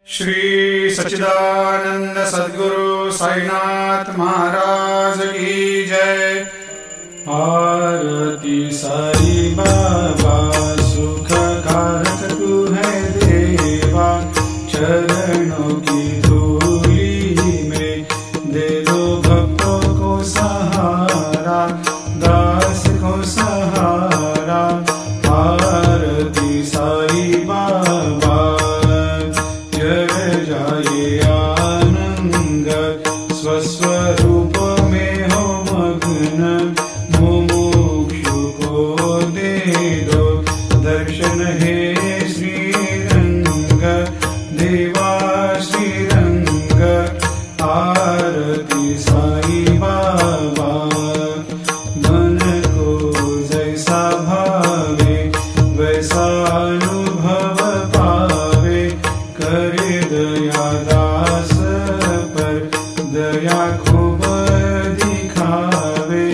श्री सच्चिदानंद सद्गुरु साईनाथ महाराज की जय। आरती साई बाबा सुख कारक तू है देवा, चरणों की धूली में दे दो भक्तों को सहारा, दास को सहारा। आरती साई बाबा जय जाए आनंद, स्वस्वरूप में हो मग्न, मुमुक्षु को दे दो दर्शन हे श्रीरंग, देवा श्रीरंग। आरती साई बाबा मन को जैसा भावे वैसा अनुभव पावे, करे दया दास पर दया खूब दिखावे,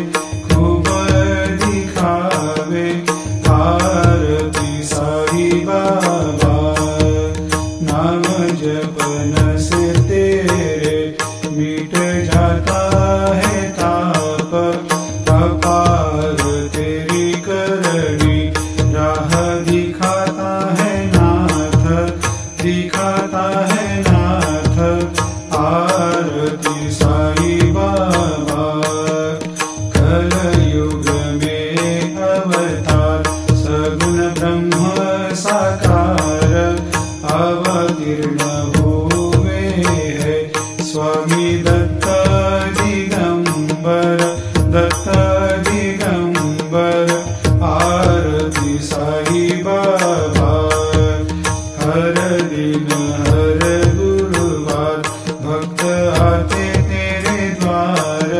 खूब दिखावे। आरती साई बाबा नाम जपन से तेरे मिट जाता है ताप, अपार तेरी करनी राह दिखाता है नाथ, दिखाता है नाथ। आरती साई बाबा कलयुग में अवतार, सगुण ब्रह्म साकार अवतीर्ण हुए है स्वामी दत्त दिगंबर, दत्त दिगंबर। आरती साई बाबा हर दिन हर गुरुवार भक्त आते तेरे द्वार,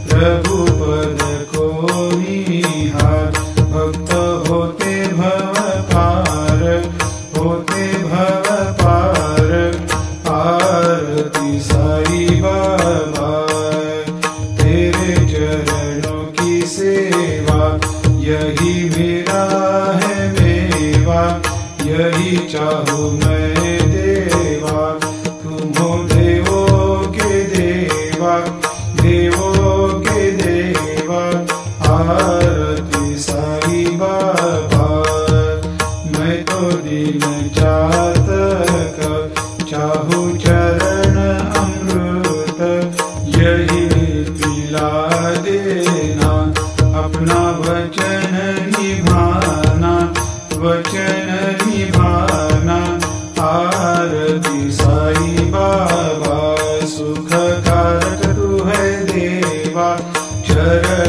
प्रभु पद को निहार, भक्त होते भव पार, होते भव पार। आरती साई बाबा तेरे चरणों की सेवा, यही मेरा है मेवा, यही चाहूँ मैं देवा। तुम हो देवों के देवा, देवों के देवा। आरती साई बाबा मैं तो दिन चातक, चाहूँ चरण अमृत, यही पिला देना, अपना वचन निभाना, वचन निभाना। आरती साई बाबा सुख कारक तू है देवा, चरण